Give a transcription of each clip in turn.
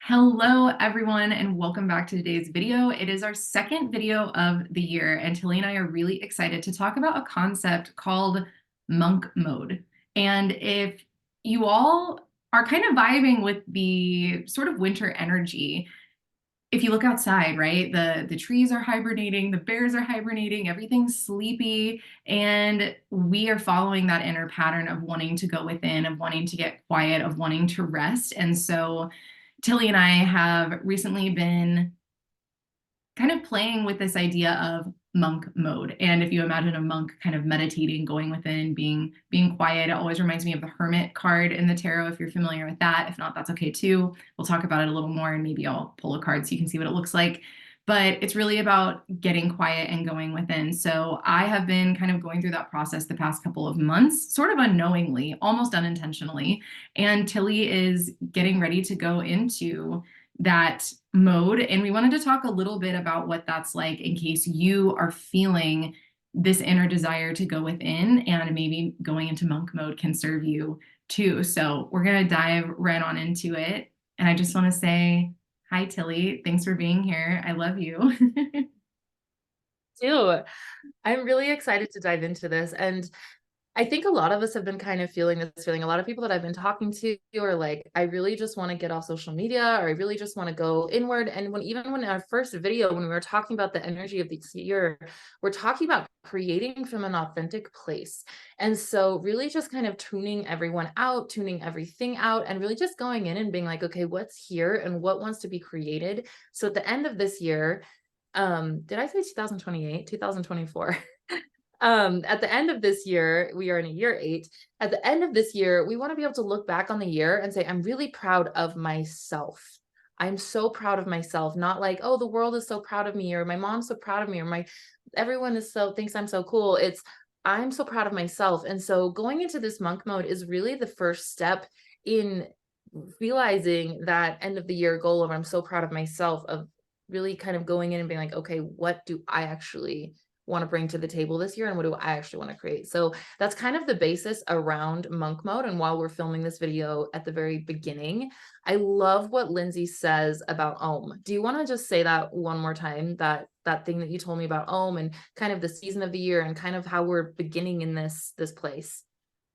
Hello, everyone, and welcome back to today's video. It is our second video of the year, and Tilly and I are really excited to talk about a concept called monk mode. And if you all are kind of vibing with the sort of winter energy, if you look outside, right, the trees are hibernating, the bears are hibernating, everything's sleepy, and we are following that inner pattern of wanting to go within, of wanting to get quiet, of wanting to rest. And so Tilly and I have recently been kind of playing with this idea of monk mode. And if you imagine a monk kind of meditating, going within, being quiet, it always reminds me of the Hermit card in the tarot, if you're familiar with that. If not, that's okay too. We'll talk about it a little more, and maybe I'll pull a card so you can see what it looks like. But it's really about getting quiet and going within. So I have been kind of going through that process the past couple of months, sort of unknowingly, almost unintentionally. And Tilly is getting ready to go into that mode. And we wanted to talk a little bit about what that's like in case you are feeling this inner desire to go within, and maybe going into monk mode can serve you too. So we're going to dive right on into it. And I just want to say, hi, Tilly. Thanks for being here. I love you. Too. I'm really excited to dive into this. And I think a lot of us have been kind of feeling this feeling. A lot of people that I've been talking to are like, I really just want to get off social media, or I really just want to go inward. And even when our first video, when we were talking about the energy of this year, we're talking about creating from an authentic place. And so really just kind of tuning everyone out, tuning everything out, and really just going in and being like, okay, what's here and what wants to be created. So at the end of this year, did I say 2028, 2024? At the end of this year, we are in a year 8. At the end of this year, we want to be able to look back on the year and say, I'm really proud of myself. I'm so proud of myself. Not like, oh, the world is so proud of me, or my mom's so proud of me, or everyone is so thinks I'm so cool. It's I'm so proud of myself. And so going into this monk mode is really the first step in realizing that end of the year goal of I'm so proud of myself, of really kind of going in and being like, okay, what do I actually want to bring to the table this year, and what do I actually want to create? So that's kind of the basis around monk mode. And while we're filming this video at the very beginning, I love what Lindsay says about Om. Do you want to just say that one more time, that thing that you told me about Om, and kind of the season of the year, and kind of how we're beginning in this place?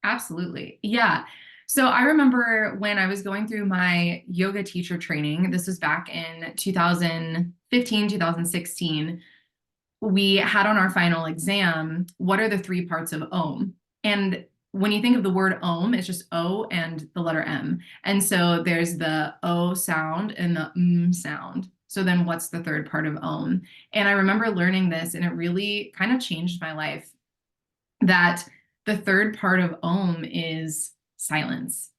Absolutely. Yeah. So I remember when I was going through my yoga teacher training, this was back in 2015, 2016. We had on our final exam, what are the three parts of Om? And when you think of the word Om, it's just O and the letter M. And so there's the O sound and the sound. So then what's the third part of Om? And I remember learning this, and it really kind of changed my life, that the third part of Om is silence.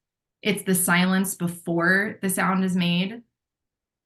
It's the silence before the sound is made,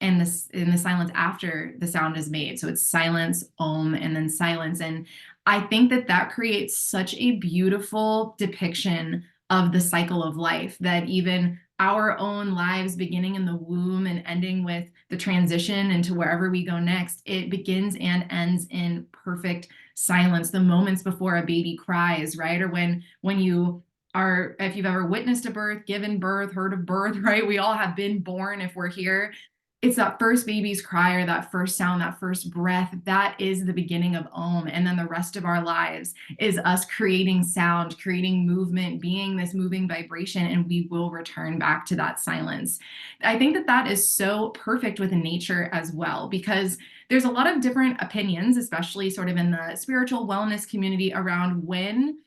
and this in the silence after the sound is made. So it's silence, Om, and then silence. And I think that that creates such a beautiful depiction of the cycle of life, that even our own lives, beginning in the womb and ending with the transition into wherever we go next, it begins and ends in perfect silence. The moments before a baby cries, right? Or when you are, if you've ever witnessed a birth, given birth, heard of birth, right? We all have been born if we're here. It's that first baby's cry, or that first sound, that first breath, that is the beginning of Om. And then the rest of our lives is us creating sound, creating movement, being this moving vibration, and we will return back to that silence. I think that that is so perfect with nature as well, because there's a lot of different opinions, especially sort of in the spiritual wellness community, around when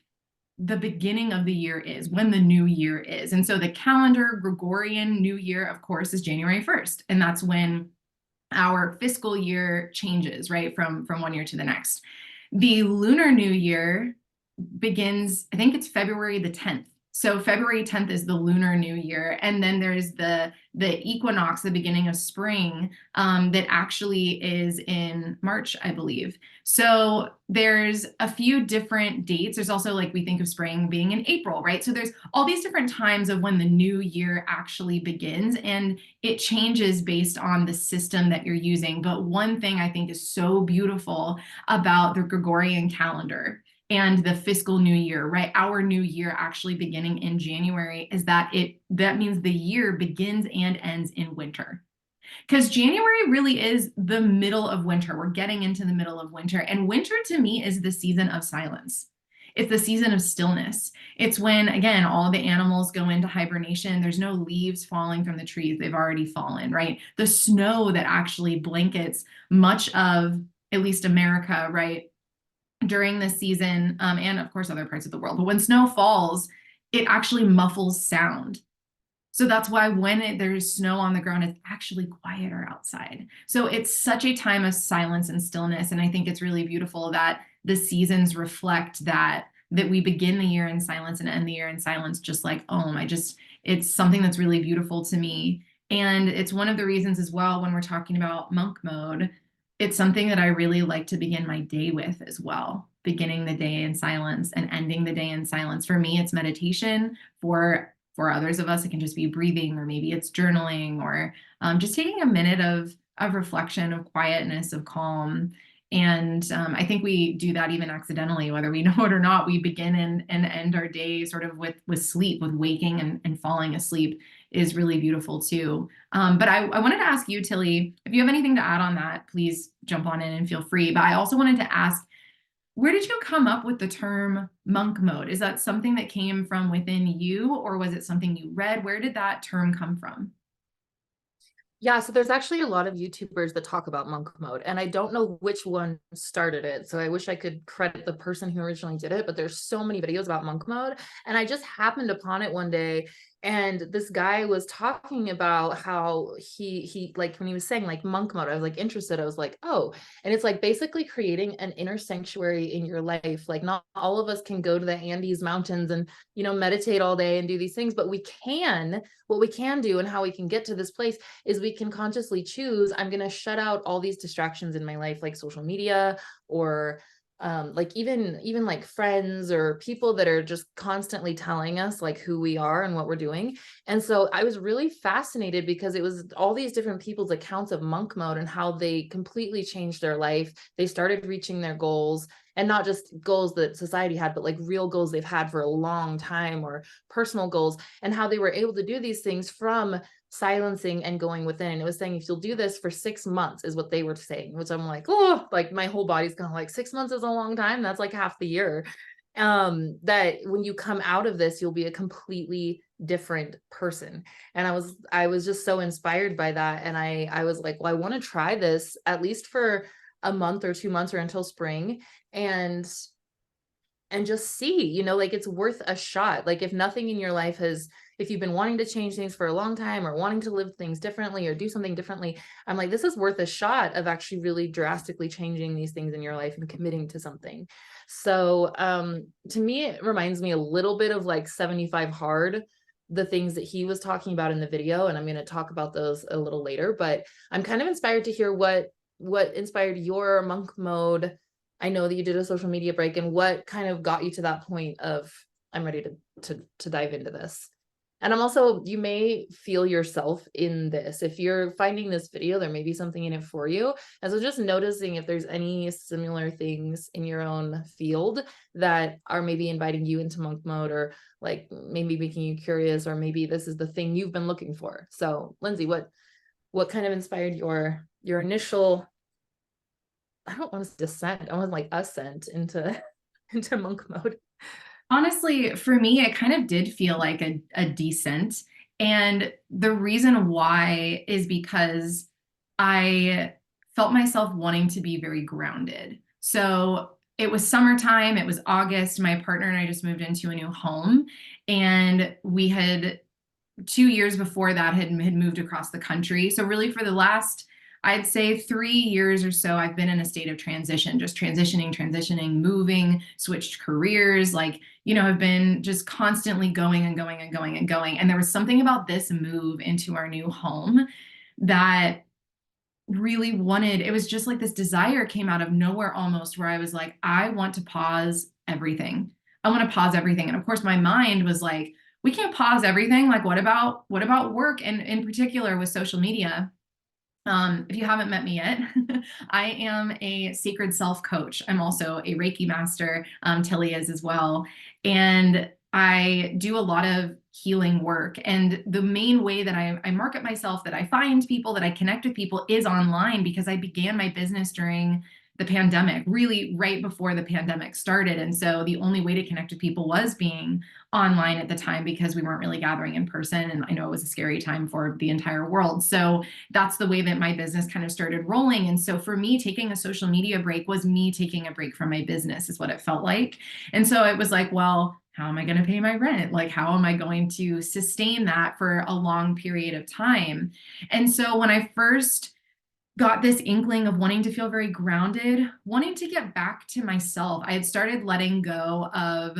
the beginning of the year is, when the new year is. And so the calendar Gregorian New Year, of course, is January 1st. And that's when our fiscal year changes, right, from one year to the next. The lunar New Year begins, I think it's February the 10th. So February 10th is the lunar new year. And then there's the equinox, the beginning of spring, that actually is in March, I believe. So there's a few different dates. There's also, like, we think of spring being in April, right? So there's all these different times of when the new year actually begins, and it changes based on the system that you're using. But one thing I think is so beautiful about the Gregorian calendar and the fiscal new year, right? Our new year actually beginning in January, is that that means the year begins and ends in winter. Because January really is the middle of winter. We're getting into the middle of winter. And winter to me is the season of silence. It's the season of stillness. It's when, again, all the animals go into hibernation. There's no leaves falling from the trees. They've already fallen, right? The snow that actually blankets much of at least America, right, during this season, and of course other parts of the world. But when snow falls, it actually muffles sound. So that's why when there's snow on the ground, it's actually quieter outside. So it's such a time of silence and stillness. And I think it's really beautiful that the seasons reflect that we begin the year in silence and end the year in silence, just like Om. It's something that's really beautiful to me. And it's one of the reasons as well when we're talking about monk mode, it's something that I really like to begin my day with as well. Beginning the day in silence and ending the day in silence. For me, it's meditation. For others of us, it can just be breathing, or maybe it's journaling, or just taking a minute of reflection, of quietness, of calm. And I think we do that even accidentally, whether we know it or not. We begin and end our day sort of with sleep, with waking and falling asleep is really beautiful too. But I wanted to ask you, Tilly, if you have anything to add on that, please jump on in and feel free. But I also wanted to ask, where did you come up with the term monk mode? Is that something that came from within you, or was it something you read? Where did that term come from? Yeah, so there's actually a lot of YouTubers that talk about monk mode, and I don't know which one started it. So I wish I could credit the person who originally did it, but there's so many videos about monk mode, and I just happened upon it one day, and this guy was talking about how he like when he was saying like monk mode, I was like interested. I was like, "Oh." And it's like basically creating an inner sanctuary in your life. Like not all of us can go to the Andes mountains and, meditate all day and do these things, but what we can do and how we can get to this place is we can consciously choose, I'm going to shut out all these distractions in my life, like social media, or like even like friends or people that are just constantly telling us like who we are and what we're doing. And so I was really fascinated because it was all these different people's accounts of monk mode and how they completely changed their life. They started reaching their goals, and not just goals that society had, but like real goals they've had for a long time, or personal goals, and how they were able to do these things from silencing and going within. And it was saying, if you'll do this for 6 months, is what they were saying, which I'm like, oh, like my whole body's kind of like, 6 months is a long time. That's like half the year. That when you come out of this, you'll be a completely different person. And I was just so inspired by that. And I was like, well, I want to try this at least for a month or 2 months or until spring, and just see, like it's worth a shot. Like if nothing in your life if you've been wanting to change things for a long time, or wanting to live things differently or do something differently, I'm like, this is worth a shot of actually really drastically changing these things in your life and committing to something. So to me, it reminds me a little bit of like 75 hard, the things that he was talking about in the video. And I'm going to talk about those a little later, but I'm kind of inspired to hear what inspired your monk mode. I know that you did a social media break, and what kind of got you to that point of, I'm ready to dive into this. And I'm also, you may feel yourself in this. If you're finding this video, there may be something in it for you. And so just noticing if there's any similar things in your own field that are maybe inviting you into monk mode, or like maybe making you curious, or maybe this is the thing you've been looking for. So Lindsay, what kind of inspired your initial, I don't want to say descent, I want like ascent into into monk mode? Honestly, for me, it kind of did feel like a descent. And the reason why is because I felt myself wanting to be very grounded. So it was summertime, it was August. My partner and I just moved into a new home, and we had 2 years before that had moved across the country. So really for the last, I'd say 3 years or so, I've been in a state of transition, just transitioning, moving, switched careers, like, have been just constantly going and going and going and going. And there was something about this move into our new home that really wanted, it was just like this desire came out of nowhere almost, where I was like, I want to pause everything. I want to pause everything. And of course, my mind was like, we can't pause everything. Like, what about work? And in particular with social media. If you haven't met me yet, I am a sacred self coach. I'm also a Reiki master. Tilly is as well. And I do a lot of healing work. And the main way that I market myself, that I find people, that I connect with people is online, because I began my business during the pandemic, really right before the pandemic started. And so the only way to connect with people was being online at the time, because we weren't really gathering in person. And I know it was a scary time for the entire world. So that's the way that my business kind of started rolling. And so for me, taking a social media break was me taking a break from my business, is what it felt like. And so it was like, well, how am I going to pay my rent? Like, how am I going to sustain that for a long period of time? And so when I first got this inkling of wanting to feel very grounded, wanting to get back to myself, I had started letting go of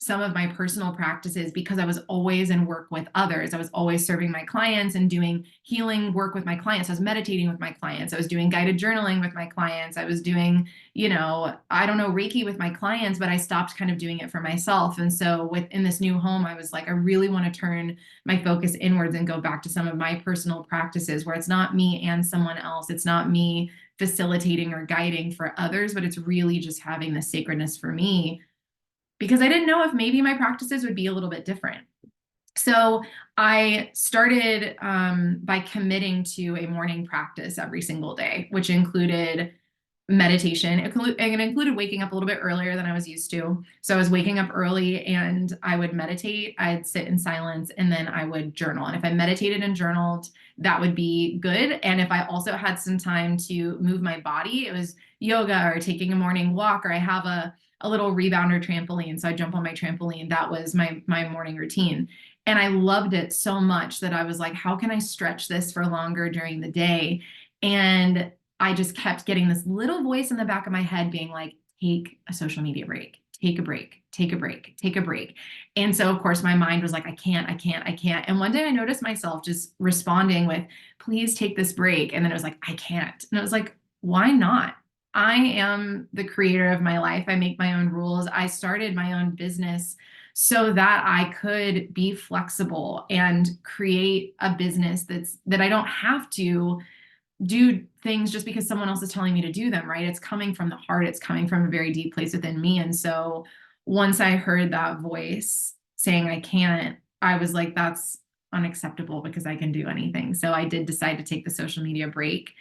some of my personal practices, because I was always in work with others. I was always serving my clients and doing healing work with my clients. I was meditating with my clients. I was doing guided journaling with my clients. I was doing, I don't know, Reiki with my clients, but I stopped kind of doing it for myself. And so within this new home, I was like, I really want to turn my focus inwards and go back to some of my personal practices, where it's not me and someone else. It's not me facilitating or guiding for others, but it's really just having the sacredness for me, because I didn't know if maybe my practices would be a little bit different. So I started by committing to a morning practice every single day, which included meditation. It included waking up a little bit earlier than I was used to. So I was waking up early and I would meditate, I'd sit in silence, and then I would journal. And if I meditated and journaled, that would be good. And if I also had some time to move my body, it was yoga or taking a morning walk, or I have a little rebounder trampoline. So I jump on my trampoline. That was my morning routine. And I loved it so much that I was like, how can I stretch this for longer during the day? And I just kept getting this little voice in the back of my head being like, take a social media break, take a break, take a break, take a break. And so, of course, my mind was like, I can't, I can't, I can't. And one day I noticed myself just responding with, please take this break. And then it was like, I can't. And it was like, why not? I am the creator of my life. I make my own rules. I started my own business so that I could be flexible and create a business that I don't have to do things just because someone else is telling me to do them, right? It's coming from the heart. It's coming from a very deep place within me. And so once I heard that voice saying I can't, I was like, that's unacceptable, because I can do anything. So I did decide to take the social media break.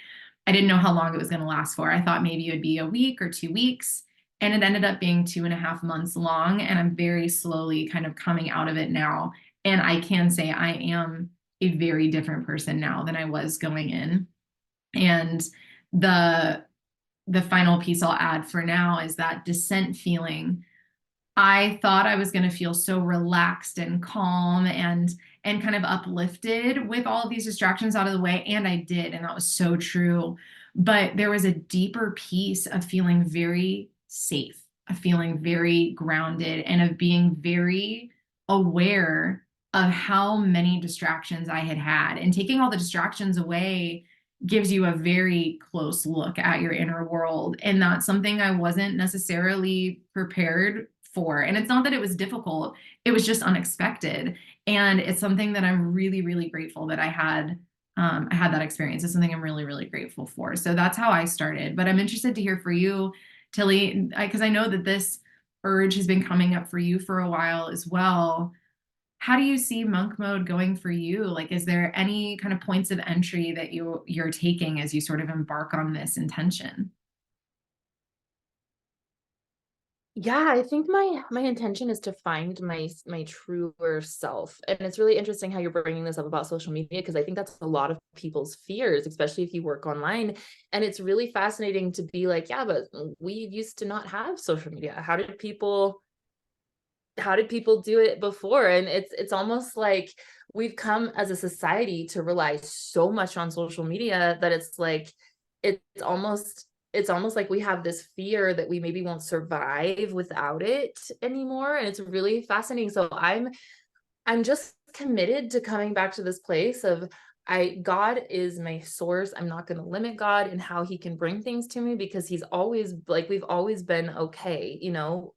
I didn't know how long it was going to last for. I thought maybe it would be a week or 2 weeks. And it ended up being 2.5 months long. And I'm very slowly kind of coming out of it now. And I can say I am a very different person now than I was going in. And the the final piece I'll add for now is that descent feeling. I thought I was going to feel so relaxed and calm and kind of uplifted with all of these distractions out of the way, and I did, and that was so true. But there was a deeper piece of feeling very safe, of feeling very grounded, and of being very aware of how many distractions I had had. And taking all the distractions away gives you a very close look at your inner world. And that's something I wasn't necessarily prepared for. And it's not that it was difficult, it was just unexpected. And it's something that I'm really, really grateful that I had that experience. It's something I'm really, really grateful for. So that's how I started. But I'm interested to hear for you, Tilly, because I know that this urge has been coming up for you for a while as well. How do you see monk mode going for you? Like, is there any kind of points of entry that you're taking as you sort of embark on this intention? Yeah, I think my intention is to find my truer self. And it's really interesting how you're bringing this up about social media, because I think that's a lot of people's fears, especially if you work online. And it's really fascinating to be like, yeah, but we used to not have social media. How did people do it before? And it's almost like we've come as a society to rely so much on social media that it's like it's almost like we have this fear that we maybe won't survive without it anymore. And it's really fascinating. So I'm just committed to coming back to this place of God is my source. I'm not going to limit God and how he can bring things to me, because he's always like, we've always been okay,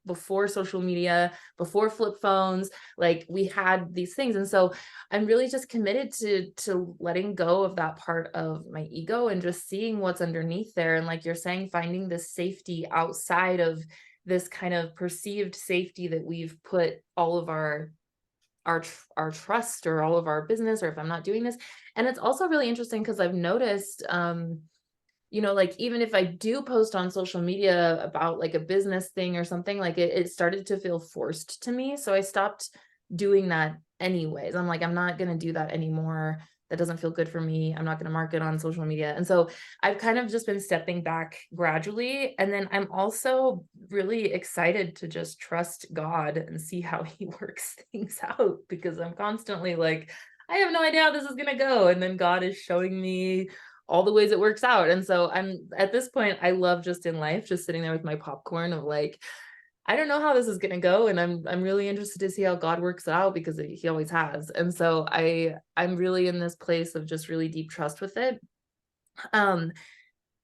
before social media, before flip phones, like we had these things. And so I'm really just committed to letting go of that part of my ego and just seeing what's underneath there. And like you're saying, finding this safety outside of this kind of perceived safety that we've put all of our trust or all of our business, or if I'm not doing this. And it's also really interesting because I've noticed, like even if I do post on social media about like a business thing or something, like it started to feel forced to me. So I stopped doing that anyways. I'm like, I'm not going to do that anymore. That doesn't feel good for me. I'm not going to market on social media. And so I've kind of just been stepping back gradually. And then I'm also really excited to just trust God and see how he works things out, because I'm constantly like, I have no idea how this is going to go. And then God is showing me all the ways it works out. And so I'm at this point, I love just in life, just sitting there with my popcorn of like, I don't know how this is going to go, and I'm really interested to see how God works it out, because he always has. And so I'm really in this place of just really deep trust with it. Um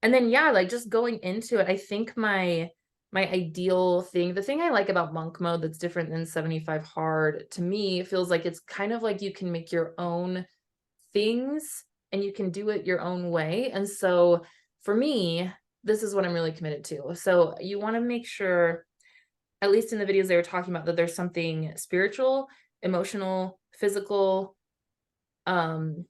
and then yeah, like just going into it, I think my ideal thing, the thing I like about monk mode that's different than 75 hard, to me feels like it's kind of like you can make your own things and you can do it your own way. And so for me, this is what I'm really committed to. So you want to make sure, at least in the videos they were talking about, that there's something spiritual, emotional, physical, um,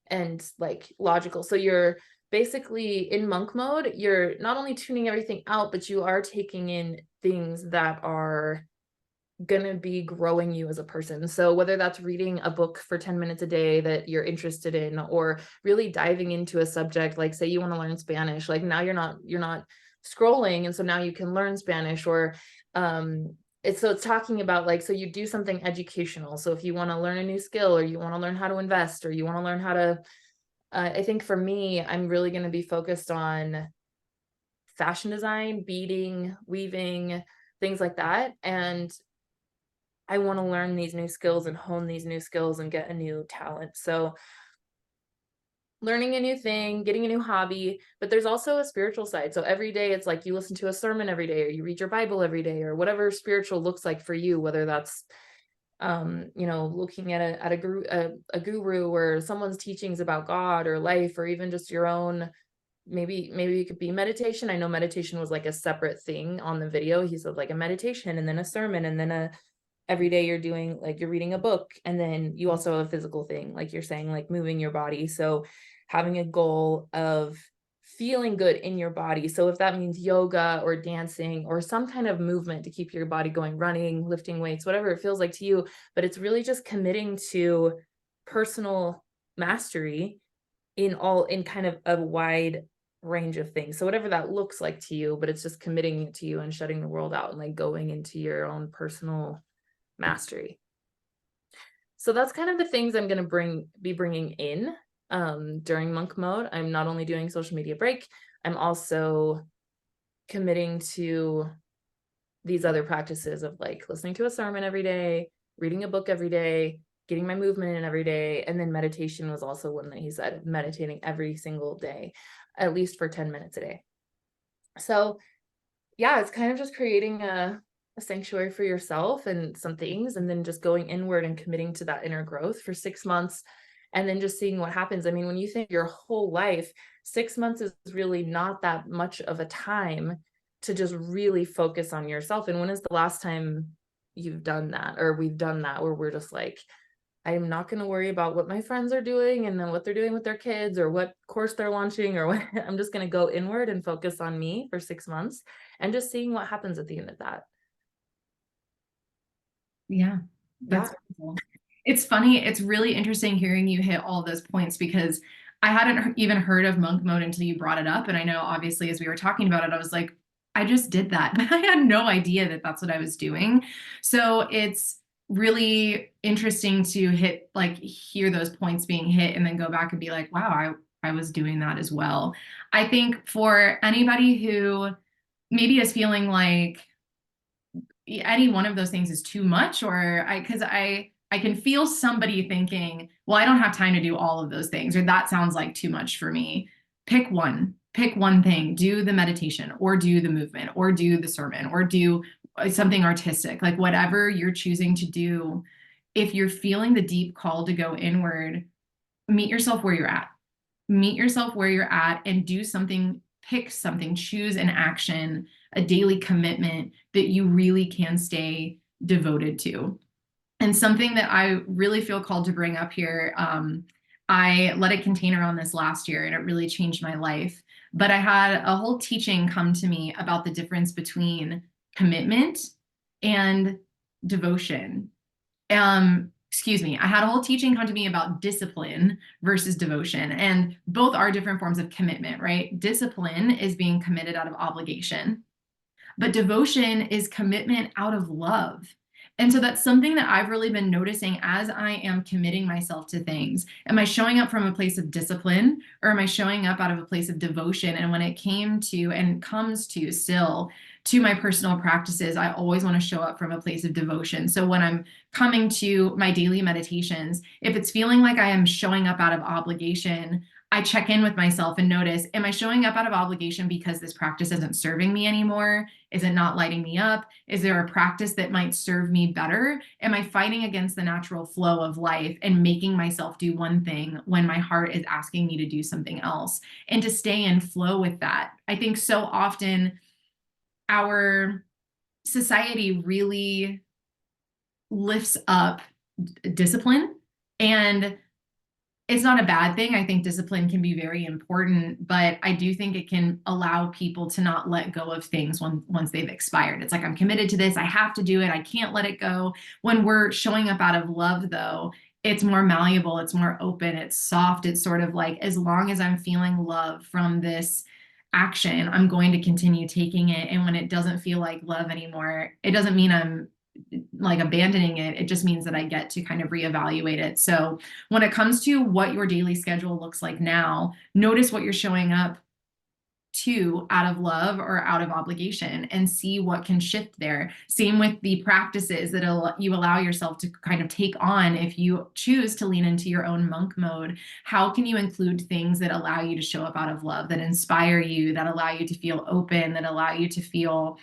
and like logical. So you're basically in monk mode, you're not only tuning everything out, but you are taking in things that are going to be growing you as a person. So whether that's reading a book for 10 minutes a day that you're interested in, or really diving into a subject, like say you want to learn Spanish, like now you're not scrolling, and so now you can learn Spanish. Or it's talking about like, so you do something educational. So if you want to learn a new skill, or you want to learn how to invest, or you want to learn how to I think for me, I'm really going to be focused on fashion design, beading, weaving, things like that. And I want to learn these new skills and hone these new skills and get a new talent. So learning a new thing, getting a new hobby, but there's also a spiritual side. So every day it's like you listen to a sermon every day, or you read your Bible every day, or whatever spiritual looks like for you, whether that's looking at a guru or someone's teachings about God or life, or even just your own. Maybe it could be meditation. I know meditation was like a separate thing on the video. He said like a meditation and then a sermon, and then every day you're doing like you're reading a book, and then you also have a physical thing, like you're saying, like moving your body. So having a goal of feeling good in your body. So if that means yoga or dancing or some kind of movement to keep your body going, running, lifting weights, whatever it feels like to you, but it's really just committing to personal mastery in kind of a wide range of things. So whatever that looks like to you, but it's just committing it to you and shutting the world out and like going into your own personal mastery. So that's kind of the things I'm going to be bringing in during monk mode. I'm not only doing social media break, I'm also committing to these other practices of like listening to a sermon every day, reading a book every day, getting my movement in every day. And then meditation was also one that he said, meditating every single day, at least for 10 minutes a day. So yeah, it's kind of just creating a sanctuary for yourself and some things, and then just going inward and committing to that inner growth for 6 months, and then just seeing what happens. I mean, when you think your whole life, 6 months is really not that much of a time to just really focus on yourself. And when is the last time you've done that, or we've done that, where we're just like, I'm not going to worry about what my friends are doing and then what they're doing with their kids or what course they're launching or what. I'm just going to go inward and focus on me for 6 months, and just seeing what happens at the end of that. Yeah, Yeah. that's cool. It's funny. It's really interesting hearing you hit all those points, because I hadn't even heard of monk mode until you brought it up. And I know obviously as we were talking about it, I was like, I just did that. I had no idea that that's what I was doing. So it's really interesting to hear those points being hit and then go back and be like, wow, I was doing that as well. I think for anybody who maybe is feeling like any one of those things is too much, or because I can feel somebody thinking, well, I don't have time to do all of those things, or that sounds like too much for me. Pick one thing, do the meditation or do the movement or do the sermon or do something artistic, like whatever you're choosing to do. If you're feeling the deep call to go inward, meet yourself where you're at. Meet yourself where you're at and do something pick something, choose an action, a daily commitment that you really can stay devoted to. And something that I really feel called to bring up here, I led a container on this last year and it really changed my life. But I had a whole teaching come to me about the difference between commitment and devotion. Excuse me, I had a whole teaching come to me about discipline versus devotion, and both are different forms of commitment, right? Discipline is being committed out of obligation, but devotion is commitment out of love. And so that's something that I've really been noticing as I am committing myself to things. Am I showing up from a place of discipline, or am I showing up out of a place of devotion? And when it came to and comes to still to my personal practices, I always want to show up from a place of devotion. So when I'm coming to my daily meditations, if it's feeling like I am showing up out of obligation, I check in with myself and notice, am I showing up out of obligation because this practice isn't serving me anymore? Is it not lighting me up? Is there a practice that might serve me better? Am I fighting against the natural flow of life and making myself do one thing when my heart is asking me to do something else? And to stay in flow with that. I think so often our society really lifts up discipline, and it's not a bad thing. I think discipline can be very important, but I do think it can allow people to not let go of things once they've expired. It's like, I'm committed to this. I have to do it. I can't let it go. When we're showing up out of love, though, it's more malleable. It's more open. It's soft. It's sort of like, as long as I'm feeling love from this action, I'm going to continue taking it. And when it doesn't feel like love anymore, it doesn't mean I'm like abandoning it. It just means that I get to kind of reevaluate it. So when it comes to what your daily schedule looks like now, notice what you're showing up to out of love or out of obligation, and see what can shift there. Same with the practices that you allow yourself to kind of take on. If you choose to lean into your own monk mode, how can you include things that allow you to show up out of love, that inspire you, that allow you to feel open, that allow you to feel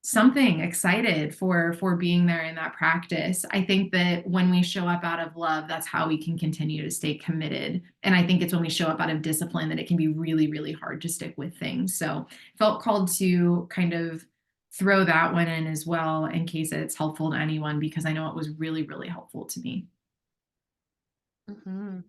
something excited for being there in that practice? I think that when we show up out of love, that's how we can continue to stay committed. And I think it's when we show up out of discipline that it can be really, really hard to stick with things. So felt called to kind of throw that one in as well, in case it's helpful to anyone, because I know it was really, really helpful to me. Mm-hmm.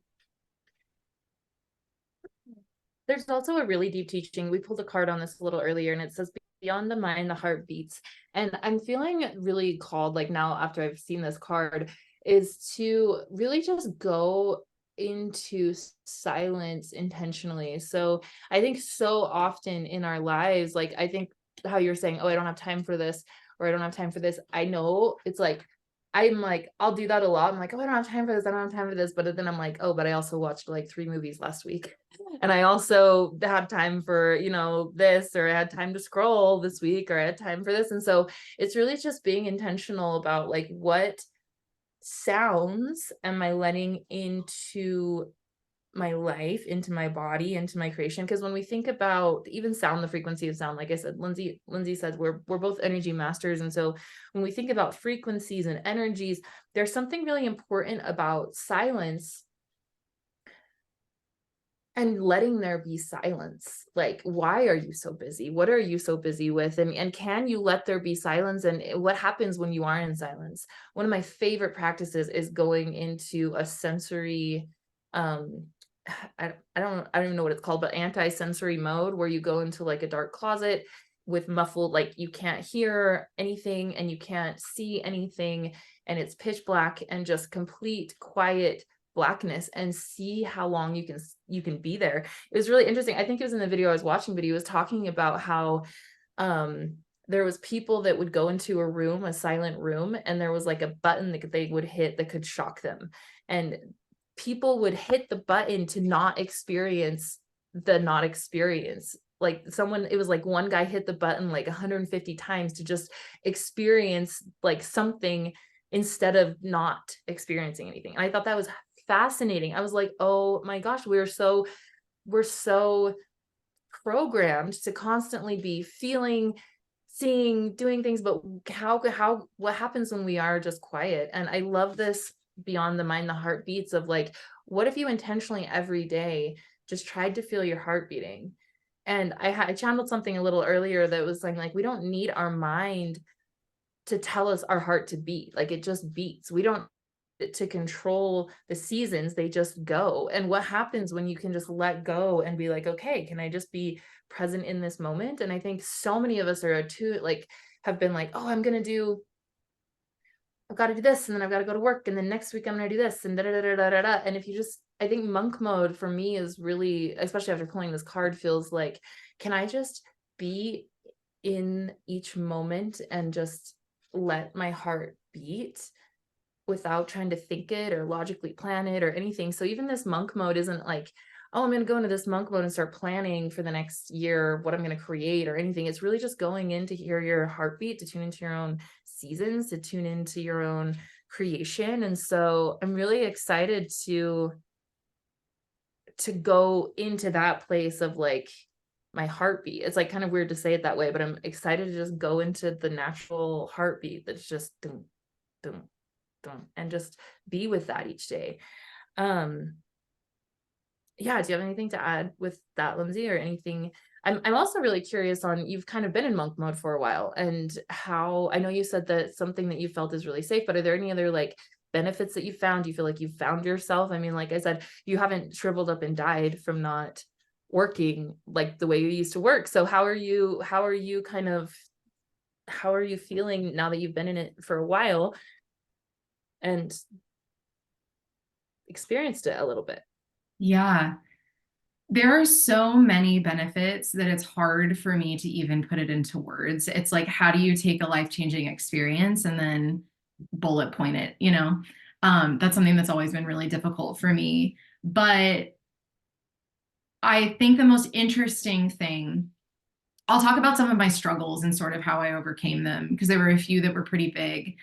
There's also a really deep teaching. We pulled a card on this a little earlier, and it says, beyond the mind, the heart beats. And I'm feeling really called, like now after I've seen this card, is to really just go into silence intentionally. So I think so often in our lives, like I think how you're saying, oh, I don't have time for this, or I don't have time for this. I know it's like, I'm like, I'll do that a lot. I'm like, oh, I don't have time for this. I don't have time for this. But then I'm like, oh, but I also watched like 3 movies last week. And I also had time for, this, or I had time to scroll this week, or I had time for this. And so it's really just being intentional about like, what sounds am I letting into my life, into my body, into my creation? Because when we think about even sound, the frequency of sound, like I said, Lindsay said, we're both energy masters. And so when we think about frequencies and energies, there's something really important about silence and letting there be silence. Like, why are you so busy? What are you so busy with? And can you let there be silence? And what happens when you are in silence? One of my favorite practices is going into a sensory, I don't even know what it's called, but anti-sensory mode, where you go into like a dark closet with muffled, like you can't hear anything and you can't see anything, and it's pitch black and just complete quiet blackness, and see how long you can be there. It was really interesting. I think it was in the video I was watching, but he was talking about how there was people that would go into a room, a silent room, and there was like a button that they would hit that could shock them, and people would hit the button to not experience the not experience. Like it was like one guy hit the button like 150 times to just experience like something instead of not experiencing anything. And I thought that was fascinating. I was like, oh my gosh, we're so programmed to constantly be feeling, seeing, doing things, but what happens when we are just quiet? And I love this beyond the mind, the heart beats of like, what if you intentionally every day just tried to feel your heart beating? And I channeled something a little earlier that was saying like, we don't need our mind to tell us our heart to beat. Like it just beats. We don't to control the seasons, they just go. And what happens when you can just let go and be like, okay, can I just be present in this moment? And I think so many of us are too like have been like, oh, I've got to do this, and then I've got to go to work, and then next week I'm going to do this, and da da da da da da. And if you just, I think monk mode for me is really, especially after pulling this card, feels like, can I just be in each moment and just let my heart beat without trying to think it or logically plan it or anything. So even this monk mode isn't like, oh, I'm going to go into this monk mode and start planning for the next year what I'm going to create or anything. It's really just going in to hear your heartbeat, to tune into your own seasons, to tune into your own creation. And so I'm really excited to go into that place of like my heartbeat. It's like kind of weird to say it that way, but I'm excited to just go into the natural heartbeat that's just dum, dum, dum, and just be with that each day. Um, yeah, do you have anything to add with that, Lindsay, or anything? I'm also really curious on, you've kind of been in monk mode for a while, and how, I know you said that something that you felt is really safe, but are there any other like benefits that you found? Do you feel like you've found yourself? I mean, like I said, you haven't shriveled up and died from not working like the way you used to work. So how are you feeling now that you've been in it for a while and experienced it a little bit? Yeah. There are so many benefits that it's hard for me to even put it into words. It's like, how do you take a life-changing experience and then bullet point it, you know? That's something that's always been really difficult for me. But I think the most interesting thing, I'll talk about some of my struggles and sort of how I overcame them, because there were a few that were pretty big.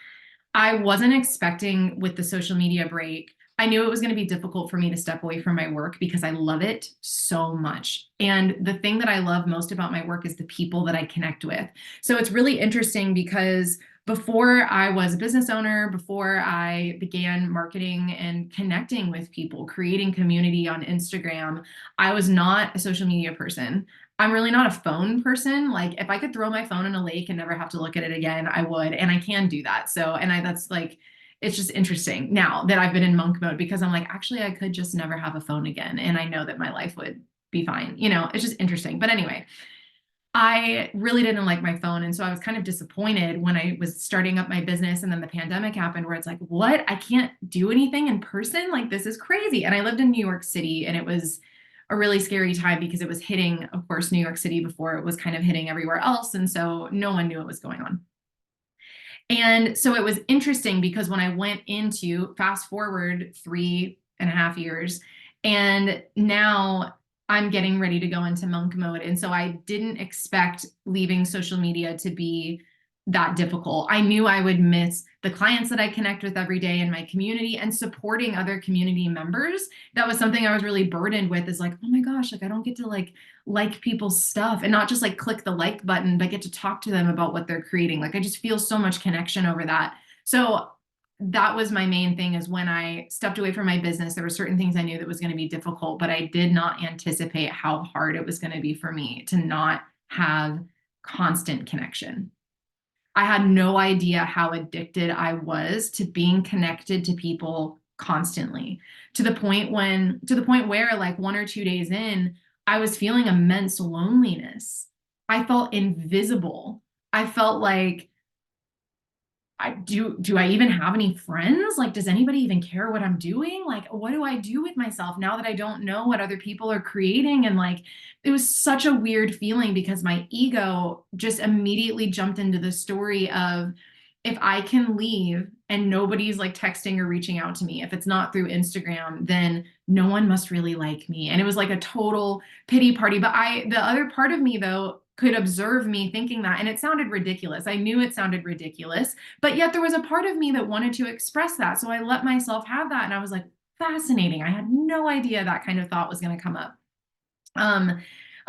I wasn't expecting with the social media break. I knew it was going to be difficult for me to step away from my work because I love it so much. And the thing that I love most about my work is the people that I connect with. So it's really interesting because before I was a business owner, before I began marketing and connecting with people, creating community on Instagram, I was not a social media person. I'm really not a phone person. Like if I could throw my phone in a lake and never have to look at it again, I would. And I can do that. So, and that's like, it's just interesting now that I've been in monk mode, because I'm like, actually, I could just never have a phone again. And I know that my life would be fine. You know, it's just interesting. But anyway, I really didn't like my phone. And so I was kind of disappointed when I was starting up my business and then the pandemic happened, where it's like, what? I can't do anything in person? Like, this is crazy. And I lived in New York City, and it was a really scary time because it was hitting, of course, New York City before it was kind of hitting everywhere else. And so no one knew what was going on. And so it was interesting because when I went into, fast forward 3.5 years, and now I'm getting ready to go into monk mode. And so I didn't expect leaving social media to be that difficult. I knew I would miss the clients that I connect with every day in my community and supporting other community members. That was something I was really burdened with, is like, oh my gosh, like I don't get to like people's stuff and not just like click the like button, but get to talk to them about what they're creating. Like I just feel so much connection over that. So that was my main thing, is when I stepped away from my business, there were certain things I knew that was going to be difficult, but I did not anticipate how hard it was going to be for me to not have constant connection. I had no idea how addicted I was to being connected to people constantly, to the point where like 1 or 2 days in, I was feeling immense loneliness. I felt invisible. I felt like, do I even have any friends? Like, does anybody even care what I'm doing? Like, what do I do with myself now that I don't know what other people are creating? And like, it was such a weird feeling because my ego just immediately jumped into the story of, if I can leave and nobody's like texting or reaching out to me, if it's not through Instagram, then no one must really like me. And it was like a total pity party. But the other part of me though could observe me thinking that, and it sounded ridiculous. I knew it sounded ridiculous, but yet there was a part of me that wanted to express that. So I let myself have that. And I was like, fascinating. I had no idea that kind of thought was going to come up. Um,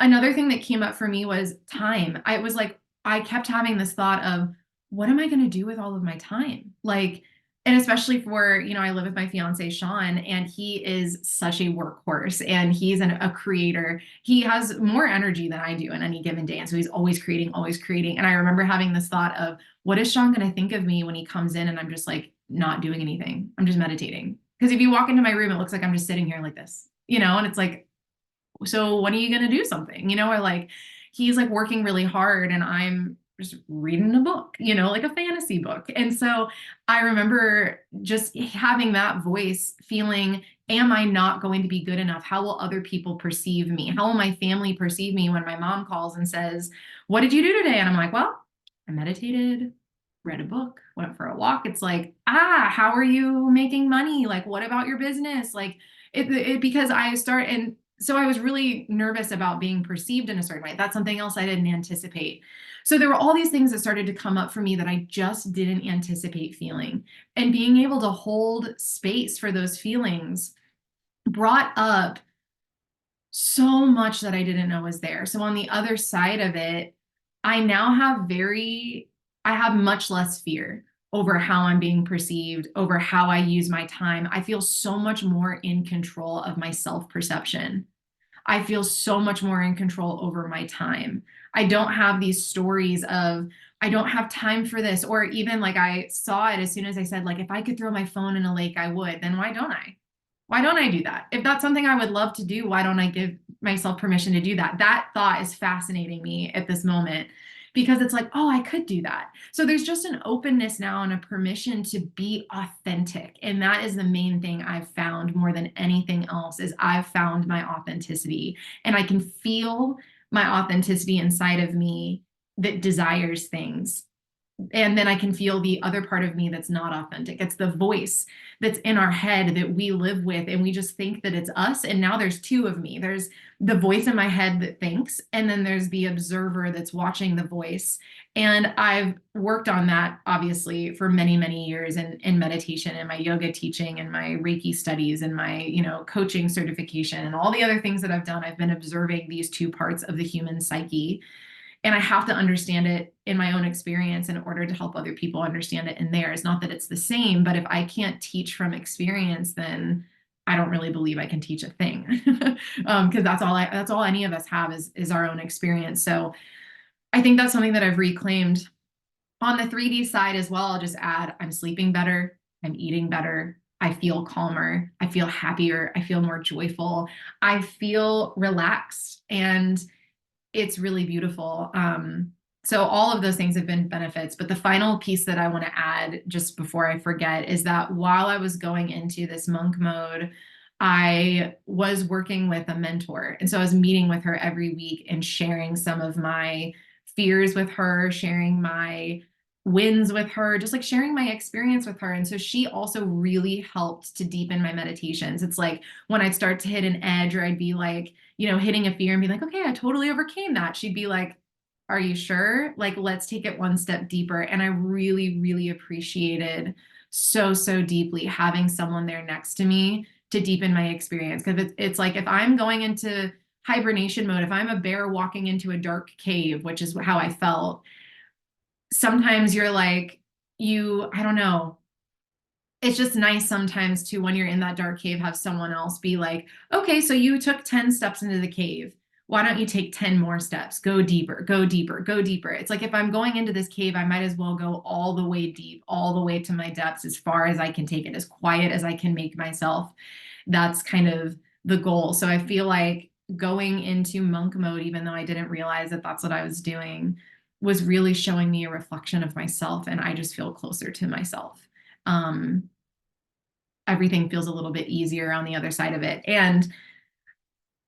Another thing that came up for me was time. I was like, I kept having this thought of, what am I going to do with all of my time? Like, And especially for, I live with my fiance, Sean, and he is such a workhorse and he's a creator. He has more energy than I do in any given day. And so he's always creating, always creating. And I remember having this thought of, what is Sean going to think of me when he comes in and I'm just like not doing anything? I'm just meditating. Because if you walk into my room, it looks like I'm just sitting here like this, and it's like, so when are you going to do something, or like he's like working really hard and I'm just reading a book, like a fantasy book. And so I remember just having that voice feeling, am I not going to be good enough? How will other people perceive me? How will my family perceive me when my mom calls and says, what did you do today? And I'm like, well, I meditated, read a book, went for a walk. It's like, how are you making money? Like, what about your business? Like because I start, and so I was really nervous about being perceived in a certain way. That's something else I didn't anticipate. So there were all these things that started to come up for me that I just didn't anticipate feeling. And being able to hold space for those feelings brought up so much that I didn't know was there. So on the other side of it, I now I have much less fear over how I'm being perceived, over how I use my time. I feel so much more in control of my self-perception. I feel so much more in control over my time. I don't have these stories of, I don't have time for this, or even like I saw it as soon as I said, like, if I could throw my phone in a lake, I would. Then why don't I? Why don't I do that? If that's something I would love to do, why don't I give myself permission to do that? That thought is fascinating me at this moment because it's like, oh, I could do that. So there's just an openness now and a permission to be authentic. And that is the main thing I've found more than anything else is I've found my authenticity and I can feel my authenticity inside of me that desires things. And then I can feel the other part of me that's not authentic. It's the voice that's in our head that we live with, and we just think that it's us. And now there's two of me. There's the voice in my head that thinks, and then there's the observer that's watching the voice. And I've worked on that obviously for many, many years in meditation and my yoga teaching and my Reiki studies and my, coaching certification and all the other things that I've done. I've been observing these two parts of the human psyche. And I have to understand it in my own experience in order to help other people understand it in theirs. Not that it's the same, but if I can't teach from experience, then I don't really believe I can teach a thing. Because that's all any of us have is our own experience. So I think that's something that I've reclaimed. On the 3D side as well, I'll just add, I'm sleeping better, I'm eating better, I feel calmer, I feel happier, I feel more joyful, I feel relaxed, and it's really beautiful. So all of those things have been benefits. But the final piece that I want to add just before I forget is that while I was going into this monk mode, I was working with a mentor. And so I was meeting with her every week and sharing some of my fears with her, sharing my wins with her, just like sharing my experience with her. And so she also really helped to deepen my meditations. It's like when I'd start to hit an edge or I'd be like, hitting a fear and be like, okay, I totally overcame that. She'd be like, are you sure? Like, let's take it one step deeper. And I really, really appreciated so, so deeply having someone there next to me to deepen my experience. Because it's like if I'm going into hibernation mode, if I'm a bear walking into a dark cave, which is how I felt, sometimes you're like, I don't know, it's just nice sometimes to, when you're in that dark cave, have someone else be like, okay, so you took 10 steps into the cave. Why don't you take 10 more steps? Go deeper, go deeper, go deeper. It's like if I'm going into this cave, I might as well go all the way deep, all the way to my depths, as far as I can take it, as quiet as I can make myself. That's kind of the goal. So I feel like going into monk mode, even though I didn't realize that that's what I was doing, was really showing me a reflection of myself. And I just feel closer to myself. Everything feels a little bit easier on the other side of it. And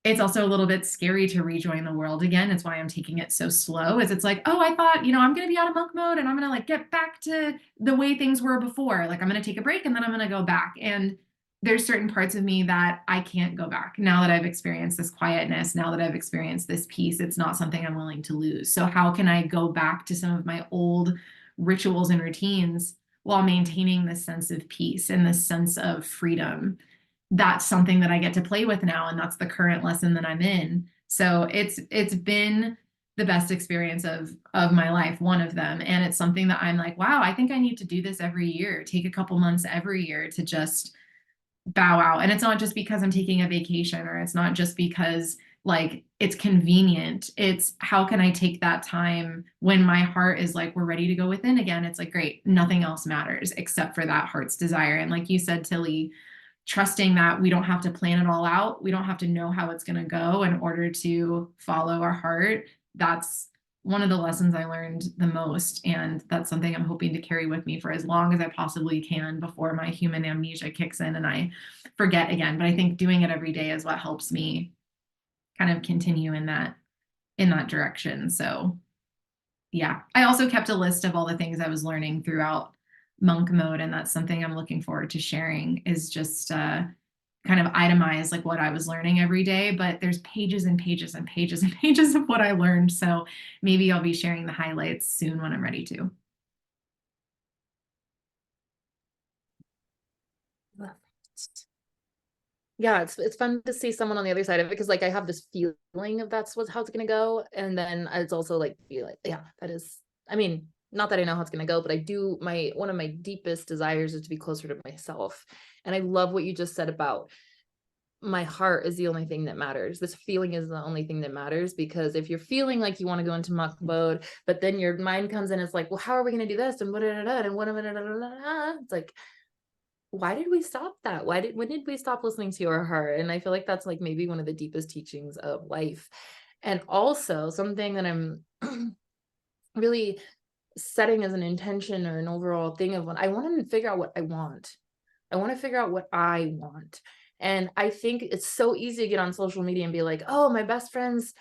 it's also a little bit scary to rejoin the world again. It's why I'm taking it so slow, is it's like, oh, I thought, I'm going to be out of monk mode and I'm going to like get back to the way things were before. Like I'm going to take a break and then I'm going to go back. And there's certain parts of me that I can't go back. Now that I've experienced this quietness, now that I've experienced this peace, it's not something I'm willing to lose. So how can I go back to some of my old rituals and routines while maintaining this sense of peace and this sense of freedom? That's something that I get to play with now, and that's the current lesson that I'm in. So it's been the best experience of my life, one of them. And it's something that I'm like, wow, I think I need to do this every year, take a couple months every year to just bow out. And it's not just because I'm taking a vacation, or it's not just because like it's convenient. It's how can I take that time when my heart is like, we're ready to go within again. It's like, great, nothing else matters except for that heart's desire. And like you said, Tilly, trusting that we don't have to plan it all out. We don't have to know how it's going to go in order to follow our heart. That's one of the lessons I learned the most. And that's something I'm hoping to carry with me for as long as I possibly can before my human amnesia kicks in and I forget again. But I think doing it every day is what helps me kind of continue in that direction. So yeah, I also kept a list of all the things I was learning throughout monk mode, and that's something I'm looking forward to sharing, is just kind of itemize like what I was learning every day. But there's pages and pages and pages and pages of what I learned, so maybe I'll be sharing the highlights soon when I'm ready to. Yeah, it's fun to see someone on the other side of it, because like I have this feeling of that's how it's gonna go, and then it's also like be like, yeah, that is. I mean, not that I know how it's gonna go, but I do. My one of my deepest desires is to be closer to myself, and I love what you just said about my heart is the only thing that matters. This feeling is the only thing that matters, because if you're feeling like you want to go into muck mode, but then your mind comes in, it's like, well, how are we going to do this? And what, and what, it's like, why did we stop that? When did we stop listening to our heart? And I feel like that's like maybe one of the deepest teachings of life. And also something that I'm really setting as an intention or an overall thing of when I want to figure out what I want. I want to figure out what I want. And I think it's so easy to get on social media and be like, oh, my best friend's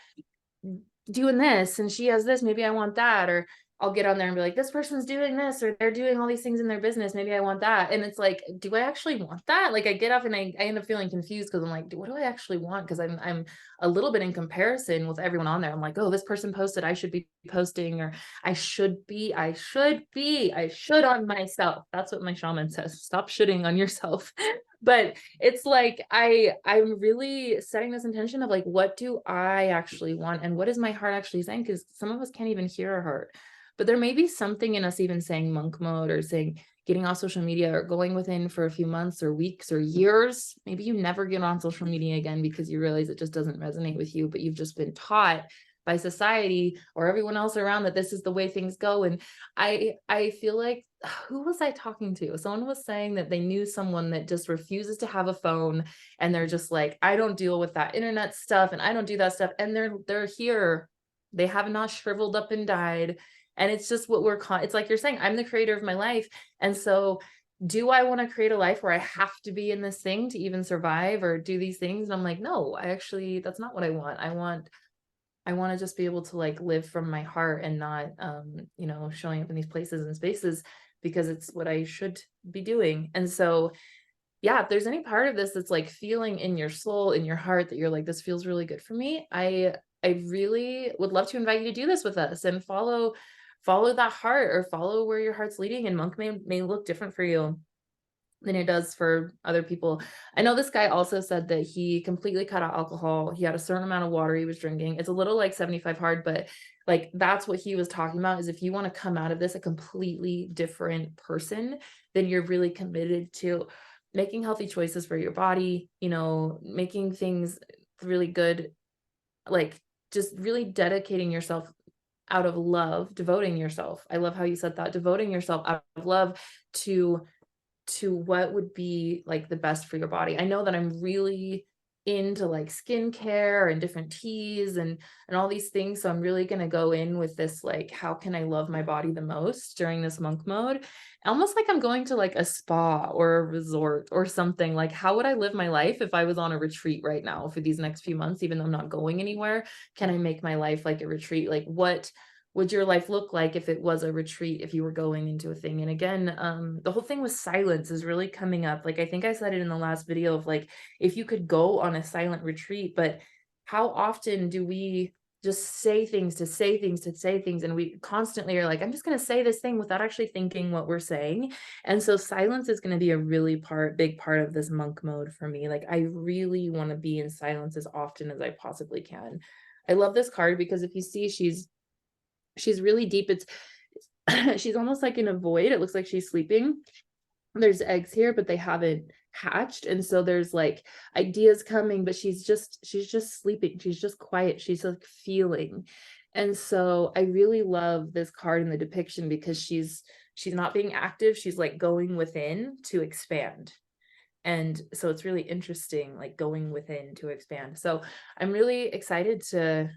doing this and she has this, maybe I want that. Or I'll get on there and be like, this person's doing this, or they're doing all these things in their business, maybe I want that. And it's like, do I actually want that? Like I get up and I end up feeling confused, because I'm like, what do I actually want? Because I'm a little bit in comparison with everyone on there. I'm like, oh, this person posted, I should be posting, or I should on myself. That's what my shaman says. Stop shitting on yourself. But it's like I'm really setting this intention of like, what do I actually want, and what is my heart actually saying? Because some of us can't even hear our heart, but there may be something in us even saying monk mode, or saying getting off social media, or going within for a few months or weeks or years. Maybe you never get on social media again because you realize it just doesn't resonate with you, but you've just been taught by society or everyone else around that this is the way things go. And I feel like, who was I talking to? Someone was saying that they knew someone that just refuses to have a phone, and they're just like, I don't deal with that internet stuff, and I don't do that stuff. And they're here. They have not shriveled up and died. And it's just what it's like you're saying, I'm the creator of my life. And so do I want to create a life where I have to be in this thing to even survive or do these things? And I'm like, no, that's not what I want. I want to just be able to like live from my heart, and not showing up in these places and spaces because it's what I should be doing. And so yeah, if there's any part of this that's like feeling in your soul, in your heart, that you're like, this feels really good for me, I really would love to invite you to do this with us and follow that heart, or follow where your heart's leading. And monk may look different for you than it does for other people. I know this guy also said that he completely cut out alcohol. He had a certain amount of water he was drinking. It's a little like 75 hard, but like that's what he was talking about, is if you want to come out of this a completely different person, then you're really committed to making healthy choices for your body, making things really good, like just really dedicating yourself out of love, devoting yourself. I love how you said that, devoting yourself out of love to what would be like the best for your body. I know that I'm really into like skincare and different teas and all these things. So I'm really going to go in with this, like, how can I love my body the most during this monk mode? Almost like I'm going to like a spa or a resort or something. Like, how would I live my life if I was on a retreat right now for these next few months, even though I'm not going anywhere? Can I make my life like a retreat? Like, what would your life look like if it was a retreat, if you were going into a thing? And again, the whole thing with silence is really coming up. Like, I think I said it in the last video of like, if you could go on a silent retreat, but how often do we just say things to say things to say things? And we constantly are like, I'm just going to say this thing without actually thinking what we're saying. And so silence is going to be a really big part of this monk mode for me. Like, I really want to be in silence as often as I possibly can. I love this card because if you see, she's really deep. It's she's almost like in a void. It looks like she's sleeping. There's eggs here, but they haven't hatched, and so there's like ideas coming, but she's just sleeping. She's just quiet. She's like feeling. And so I really love this card in the depiction because she's not being active. She's like going within to expand. And so it's really interesting, like going within to expand. So I'm really excited to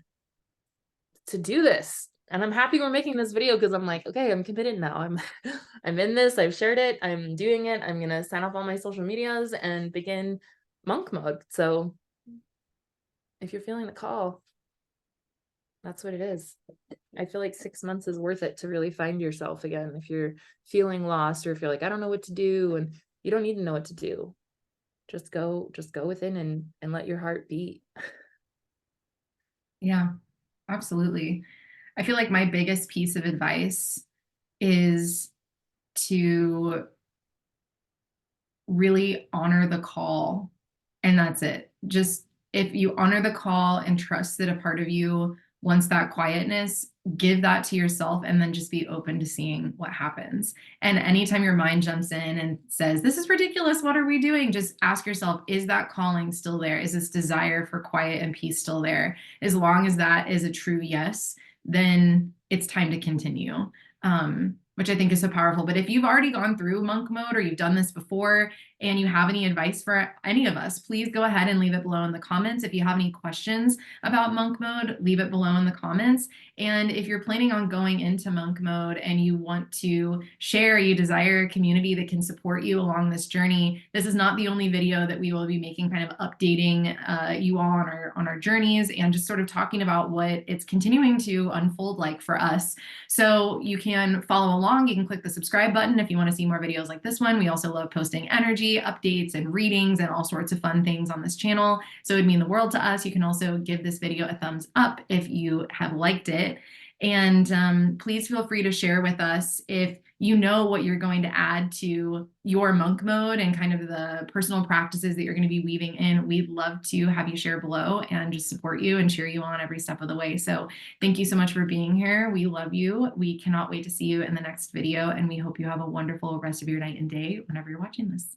do this. And I'm happy we're making this video because I'm like, okay, I'm committed now. I'm in this, I've shared it, I'm doing it. I'm gonna sign off all my social medias and begin monk mode. So if you're feeling the call, that's what it is. I feel like 6 months is worth it to really find yourself again. If you're feeling lost, or if you're like, I don't know what to do, and you don't need to know what to do. Just go within and let your heart beat. Yeah, absolutely. I feel like my biggest piece of advice is to really honor the call. And that's it. Just if you honor the call and trust that a part of you wants that quietness, give that to yourself and then just be open to seeing what happens. And anytime your mind jumps in and says, this is ridiculous, what are we doing? Just ask yourself, is that calling still there? Is this desire for quiet and peace still there? As long as that is a true yes, then it's time to continue. Which I think is so powerful. But if you've already gone through monk mode or you've done this before and you have any advice for any of us, please go ahead and leave it below in the comments. If you have any questions about monk mode, leave it below in the comments. And if you're planning on going into monk mode and you want to share, you desire a community that can support you along this journey, this is not the only video that we will be making, kind of updating you all on our journeys and just sort of talking about what it's continuing to unfold like for us. So you can follow along. You can click the subscribe button if you want to see more videos like this one. We also love posting energy updates and readings and all sorts of fun things on this channel. So it would mean the world to us. You can also give this video a thumbs up if you have liked it. And please feel free to share with us if you know what you're going to add to your monk mode and kind of the personal practices that you're going to be weaving in. We'd love to have you share below and just support you and cheer you on every step of the way. So thank you so much for being here. We love you. We cannot wait to see you in the next video, and we hope you have a wonderful rest of your night and day whenever you're watching this.